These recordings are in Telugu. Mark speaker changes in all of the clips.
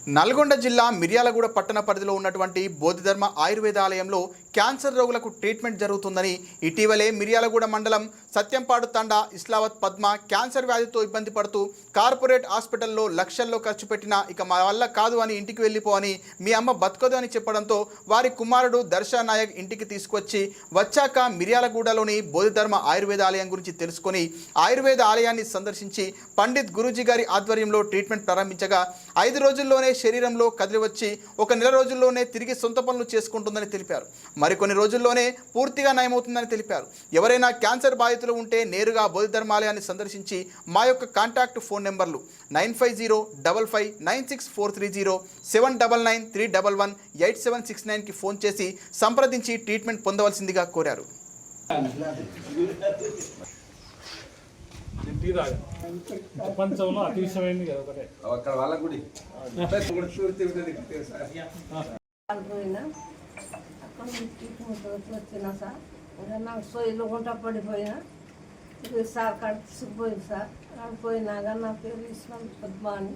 Speaker 1: నల్గొండ జిల్లా మిర్యాలగూడ పట్టణ పరిధిలో ఉన్నటువంటి బోధిధర్మ ఆయుర్వేద ఆలయంలో క్యాన్సర్ రోగులకు ట్రీట్మెంట్ జరుగుతుందని ఇటీవలే మిర్యాలగూడ మండలం సత్యంపాడు తండా ఇస్లావత్ పద్మ క్యాన్సర్ వ్యాధితో ఇబ్బంది పడుతూ కార్పొరేట్ హాస్పిటల్లో లక్షల్లో ఖర్చు పెట్టినా ఇక మా వల్ల కాదు అని ఇంటికి వెళ్ళిపోని మీ అమ్మ బతకదు అని చెప్పడంతో వారి కుమారుడు దర్శా నాయక్ ఇంటికి తీసుకొచ్చి వచ్చాక మిర్యాలగూడలోని బోధిధర్మ ఆయుర్వేద ఆలయం గురించి తెలుసుకొని ఆయుర్వేద ఆలయాన్ని సందర్శించి పండిత్ గురూజీ గారి ఆధ్వర్యంలో ట్రీట్మెంట్ ప్రారంభించగా 5 రోజుల్లోనే శరీరంలో కదిలి వచ్చి 1 నెల రోజుల్లోనే తిరిగి సొంత పనులు చేసుకుంటుందని తెలిపారు. మరికొన్ని రోజుల్లోనే పూర్తిగా నయమవుతుందని తెలిపారు. ఎవరైనా క్యాన్సర్ బాధితులు ఉంటే నేరుగా బోధిధర్మాలయాన్ని సందర్శించి మా యొక్క కాంటాక్ట్ ఫోన్ నెంబర్లు 9505596430 7993118769కి ఫోన్ చేసి సంప్రదించి ట్రీట్మెంట్ పొందవలసిందిగా కోరారు.
Speaker 2: ప్రపంచంలో అతిశయమైంది కదా ఒకటే
Speaker 3: అక్కడ వాళ్ళ గుడి
Speaker 4: వచ్చినా సార్ ఇంకా నాకు సొయ్యలు గుంట పడిపోయినా సార్ కాడ తీసుకుపోయింది సార్ పోయినాక నా పేరు ఇస్లాం పద్మ అని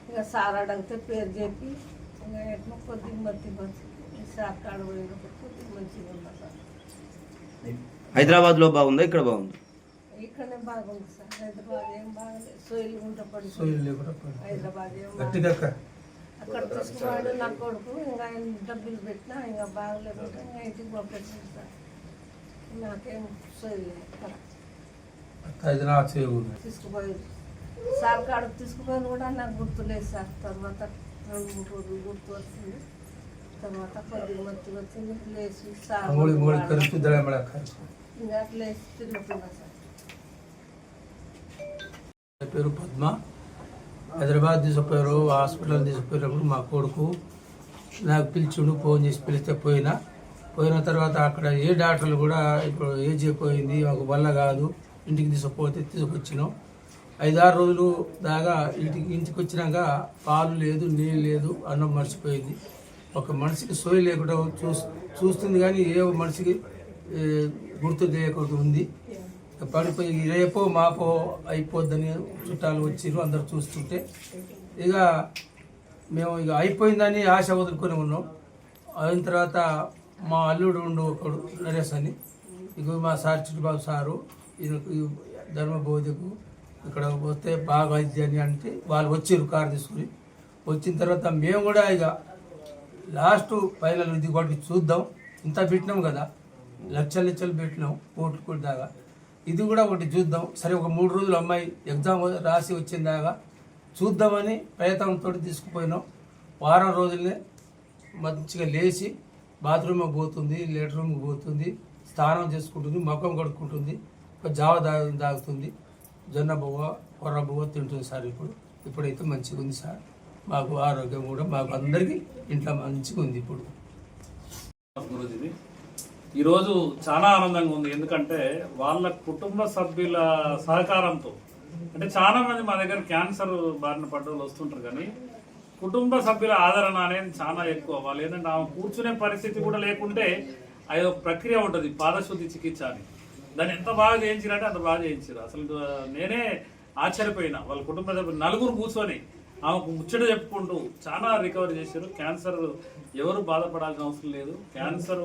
Speaker 4: ఇక సార్ అడిగితే పేరు చెప్పి ఇంకా ఎట్లా కొద్దిగా మర్చిపోయింది సార్ కాడ పోయినప్పుడు కొద్దిగా మంచిగా ఉన్నా సార్.
Speaker 5: హైదరాబాద్లో బాగుందా ఇక్కడ బాగుంది?
Speaker 4: ఇక్కడనే బాగుంది సార్. హైదరాబాద్ ఏం బాగలేదు, సొయ్యలు గుంట పడి హైదరాబాద్ ఏం అక్కడ తీసుకున్నాడు నా కొడుకు. ఇంకా ఆయన డబ్బులు పెట్టినా ఇంకా బాగలేకుండా ఇంకా ఇంటికి పంపించాను సార్. నాకేం సొయ్యలేదు తీసుకుపోయి సార్ కాడకు తీసుకుపోయింది కూడా నాకు గుర్తులేదు సార్. తర్వాత 2-3 రోజులు గుర్తు వచ్చింది. తర్వాత కొద్దిగా మంచిగా వచ్చింది లేచి సార్ ఇంకా లేచి తిరుగుతున్నా సార్.
Speaker 6: పేరు పద్మ. హైదరాబాద్ తీసుకుపోయారు, హాస్పిటల్ తీసుకుపోయినప్పుడు మా కొడుకు నాకు పిలిచిండు, ఫోన్ చేసి పిలిస్తే పోయిన తర్వాత అక్కడ ఏ డాక్టర్లు కూడా ఇప్పుడు ఏజ్ అయిపోయింది మాకు వల్ల కాదు ఇంటికి తీసుకొచ్చినాం. 5-6 రోజులు దాకా ఇంటికి వచ్చినాక పాలు లేదు, నీళ్ళు లేదు, అన్నం మర్చిపోయింది. ఒక మనిషికి సోయి లేకుండా చూస్తుంది కానీ ఏ మనిషికి గుర్తు తెలియకుండా ఉంది. పడిపోయి రేపో మాపో అయిపోద్దని చుట్టాలు వచ్చిర్రు, అందరు చూస్తుంటే ఇక మేము ఇక అయిపోయిందని ఆశ వదులుకొని ఉన్నాం. అయిన తర్వాత మా అల్లుడు ఒకడు నరేష్ అని, ఇక మా సార్ చిట్టుబాబు సారు ఈయనకు ధర్మబోధకు ఇక్కడ వస్తే బాగా వైద్యాన్ని అంటే వాళ్ళు వచ్చిర్రు కారు తీసుకుని. వచ్చిన తర్వాత మేము కూడా ఇక లాస్ట్ ఫైనల్ ఇది ఒకటి చూద్దాం, ఇంత పెట్టినాం కదా, లక్షలు పెట్టినాం కోట్లు దాకా, ఇది కూడా ఒకటి చూద్దాం. సరే ఒక 3 రోజులు అమ్మాయి ఎగ్జామ్ రాసి వచ్చిందాగా చూద్దామని ప్రయత్నంతో తీసుకుపోయినాం. వారం రోజులనే మంచిగా లేచి బాత్రూమ్కి పోతుంది, లెట్రూమ్కి పోతుంది, స్నానం చేసుకుంటుంది, ముఖం కడుక్కుంటుంది, ఒక జావ తాగుతుంది, జొన్న బువ్వ కొర్ర బువ్వ తింటుంది సార్. ఇప్పుడైతే మంచిగా ఉంది సార్. మాకు ఆరోగ్యం కూడా మాకు అందరికీ ఇంట్లో మంచిగా ఉంది. ఇప్పుడు
Speaker 2: ఈరోజు చాలా ఆనందంగా ఉంది. ఎందుకంటే వాళ్ళ కుటుంబ సభ్యుల సహకారంతో, అంటే చాలా మంది మా దగ్గర క్యాన్సర్ బారిన పడ్డోళ్ళు వస్తుంటారు కానీ కుటుంబ సభ్యుల ఆదరణ అనేది చాలా ఎక్కువ. వాళ్ళు ఏంటంటే ఆమె కూర్చునే పరిస్థితి కూడా లేకుంటే అది ఒక ప్రక్రియ ఉంటుంది, పాదశుద్ధి చికిత్స అని. దాన్ని ఎంత బాగా చేయించారంటే అంత బాగా చేయించారు. అసలు నేనే ఆశ్చర్యపోయినా. వాళ్ళ కుటుంబ సభ్యులు 4 కూర్చొని ఆమెకు ముచ్చట చెప్పుకుంటూ చాలా రికవరీ చేశారు. క్యాన్సర్ ఎవరు బాధపడాల్సిన అవసరం లేదు. క్యాన్సర్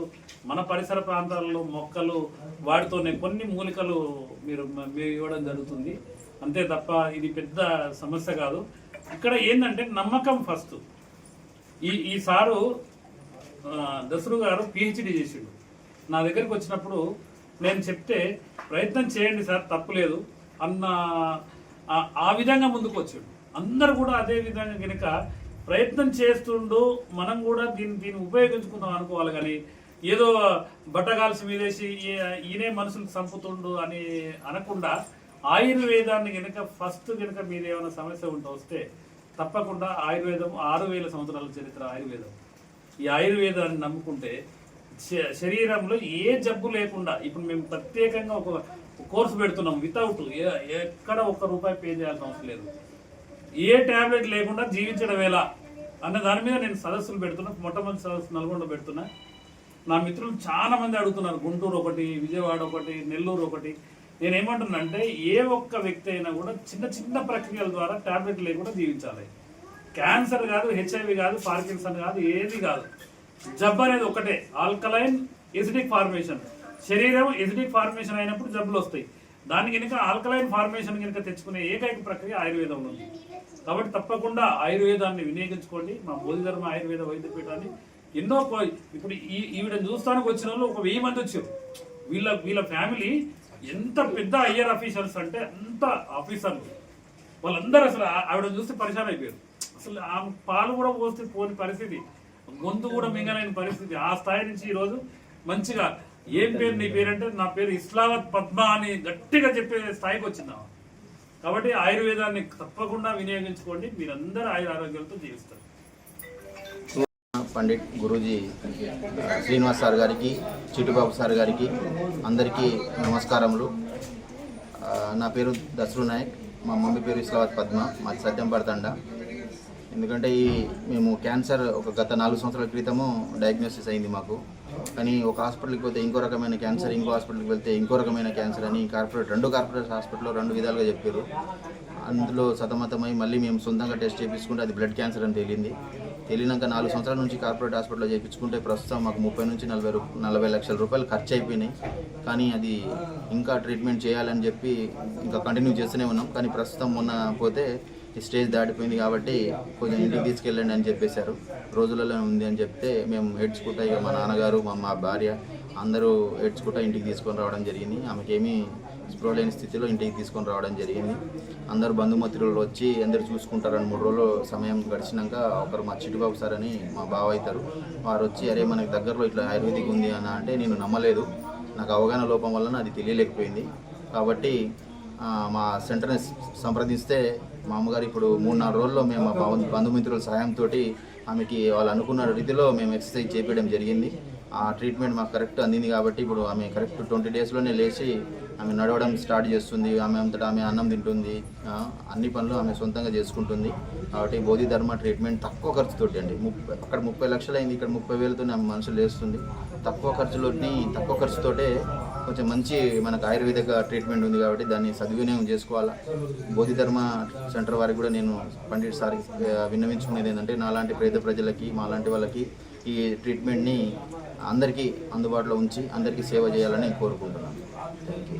Speaker 2: మన పరిసర ప్రాంతాల్లో మొక్కలు వాటితోనే కొన్ని మూలికలు మీరు ఇవ్వడం జరుగుతుంది, అంతే తప్ప ఇది పెద్ద సమస్య కాదు. ఇక్కడ ఏంటంటే నమ్మకం ఫస్ట్. ఈ సారు దసరు గారు PhD చేసిండు. నా దగ్గరికి వచ్చినప్పుడు నేను చెప్తే ప్రయత్నం చేయండి సార్ తప్పులేదు అన్న ఆ విధంగా ముందుకు వచ్చాడు. అందరు కూడా అదే విధంగా కనుక ప్రయత్నం చేస్తుండు, మనం కూడా దీన్ని ఉపయోగించుకుందాం అనుకోవాలి. కానీ ఏదో బట్టగాల్సి మీదేసి ఈయనే మనుషులు చంపుతుండు అని అనకుండా ఆయుర్వేదాన్ని కనుక ఫస్ట్ కనుక మీద ఏమైనా సమస్య వస్తే తప్పకుండా ఆయుర్వేదం 6000 సంవత్సరాల చరిత్ర ఆయుర్వేదం. ఈ ఆయుర్వేదాన్ని నమ్ముకుంటే శరీరంలో ఏ జబ్బు లేకుండా, ఇప్పుడు మేము ప్రత్యేకంగా ఒక కోర్సు పెడుతున్నాం, వితౌట్ ఎక్కడ ₹1 పే చేయాల్సిన అవసరం లేదు, ఏ ట్యాబ్లెట్ లేకుండా జీవించడం ఎలా అన్న దాని మీద నేను సదస్సులు పెడుతున్నా. మొట్టమొదటి సదస్సు నల్గొండ పెడుతున్నా. నా మిత్రులు చాలా మంది అడుగుతున్నారు, గుంటూరు ఒకటి, విజయవాడ ఒకటి, నెల్లూరు ఒకటి. నేనేమంటున్నానంటే ఏ ఒక్క వ్యక్తి అయినా కూడా చిన్న చిన్న ప్రక్రియల ద్వారా ట్యాబ్లెట్ లేకుండా జీవించాలి. క్యాన్సర్ కాదు, హెచ్ఐవి కాదు, పార్కిన్సన్ కాదు, ఏది కాదు. జబ్బు అనేది ఒకటే, ఆల్కలైన్ ఎసిడిక్ ఫార్మేషన్. శరీరం ఎసిడిక్ ఫార్మేషన్ అయినప్పుడు జబ్బులు వస్తాయి. దానికి కనుక ఆల్కలైన్ ఫార్మేషన్ కనుక తెచ్చుకునే ఏకైక ప్రక్రియ ఆయుర్వేదంలో ఉంది. కాబట్టి తప్పకుండా ఆయుర్వేదాన్ని వినియోగించుకోండి. మా బోధిధర్మ ఆయుర్వేద వైద్యపీఠాన్ని ఎన్నో ఇప్పుడు ఈవిడ చూస్తానికి వచ్చిన వాళ్ళు ఒక 1000 మంది వచ్చారు. వీళ్ళ ఫ్యామిలీ ఎంత పెద్ద ఐఆర్ ఆఫీసర్స్ అంటే అంత ఆఫీసర్లు వాళ్ళందరూ అసలు ఆవిడ చూస్తే పరిశాన్ అయిపోయారు. అసలు ఆ పాలు కూడా పోస్తే పోని పరిస్థితి, గొంతు కూడా మింగలేని పరిస్థితి. ఆ స్థాయి నుంచి ఈరోజు మంచిగా ఏం పేరు నీ పేరంటే నా పేరు ఇస్లావత్ పద్మ అని గట్టిగా చెప్పే స్థాయికి వచ్చిందా. కాబట్టి ఆయుర్వేదాన్ని తప్పకుండా వినియోగించుకోండి. మీరందరూ ఆరోగ్యాలతో జీవిస్తారు.
Speaker 3: పండిట్ గురూజీ శ్రీనివాస్ సార్ గారికి, చిట్టుబాబు సార్ గారికి అందరికీ నమస్కారములు. నా పేరు దసరు నాయక్, మా మమ్మీ పేరు ఇస్లావత్ పద్మ, మాది సత్యంపేట తండ. ఎందుకంటే మేము క్యాన్సర్ గత 4 సంవత్సరాల క్రితము డయాగ్నోసిస్ అయింది మాకు. కానీ ఒక హాస్పిటల్కి పోతే ఇంకో రకమైన క్యాన్సర్, ఇంకో హాస్పిటల్కి వెళ్తే ఇంకో రకమైన క్యాన్సర్ అని రెండు కార్పొరేట్ హాస్పిటల్లో 2 విధాలుగా చెప్పారు. అందులో సతమతమై మళ్ళీ మేము సొంతంగా టెస్ట్ చేయించుకుంటే అది బ్లడ్ క్యాన్సర్ అని తెలియనాక 4 సంవత్సరాల నుంచి కార్పొరేట్ హాస్పిటల్లో చేయించుకుంటే ప్రస్తుతం మాకు 30 నుంచి 40 లక్షల రూపాయలు ఖర్చు అయిపోయినాయి. కానీ అది ఇంకా ట్రీట్మెంట్ చేయాలని చెప్పి ఇంకా కంటిన్యూ చేస్తూనే ఉన్నాం. కానీ ప్రస్తుతం మొన్న పోతే ఈ స్టేజ్ దాటిపోయింది కాబట్టి కొంచెం ఇంటికి తీసుకెళ్ళండి అని చెప్పేశారు. రోజులలో ఉంది అని చెప్తే మేము ఏడ్చుకుంటా, ఇక మా నాన్నగారు, మా భార్య అందరూ ఏడ్చుకుంటా ఇంటికి తీసుకొని రావడం జరిగింది. ఆమెకేమీ స్పృహ లేని స్థితిలో ఇంటికి తీసుకొని రావడం జరిగింది. అందరూ బంధుమిత్రులు వచ్చి అందరూ చూసుకుంటారని 3 రోజులు సమయం గడిచినాక ఒకరు మా చిట్టుబాబు సార్ అని మా బావ అవుతారు, వారు వచ్చి అరే మనకి దగ్గరలో ఇట్లా ఆయుర్వేదిక్ ఉంది అని అంటే నేను నమ్మలేదు. నాకు అవగాహన లోపం వలన అది తెలియలేకపోయింది. కాబట్టి మా సెంటర్ని సంప్రదిస్తే మా అమ్మగారు ఇప్పుడు 3-4 రోజుల్లో మేము మా బంధుమిత్రుల సహాయంతో ఆమెకి వాళ్ళు అనుకున్న రీతిలో మేము ఎక్సర్సైజ్ చేపించడం జరిగింది. ఆ ట్రీట్మెంట్ మాకు కరెక్ట్ అందింది కాబట్టి ఇప్పుడు ఆమె కరెక్ట్ 20 డేస్లోనే లేచి ఆమె నడవడం స్టార్ట్ చేస్తుంది. ఆమె అంతటా ఆమె అన్నం తింటుంది, అన్ని పనులు ఆమె సొంతంగా చేసుకుంటుంది. కాబట్టి బోధిధర్మ ట్రీట్మెంట్ తక్కువ ఖర్చుతోటి అండి, అక్కడ 30 లక్షలు అయింది, ఇక్కడ 30,000తో ఆమె మనుషులు లేస్తుంది. తక్కువ ఖర్చుతోటే కొంచెం మంచి మనకు ఆయుర్వేదిక ట్రీట్మెంట్ ఉంది కాబట్టి దాన్ని సద్వినియోగం చేసుకోవాలా. బోధిధర్మ సెంటర్ వారికి కూడా నేను పండిట్ సార్కి విన్నవించుకునేది ఏంటంటే నాలాంటి పేద ప్రజలకి, మాలాంటి వాళ్ళకి ఈ ట్రీట్మెంట్ని అందరికీ అందుబాటులో ఉంచి అందరికీ సేవ చేయాలని కోరుకుంటున్నాను. Thank you.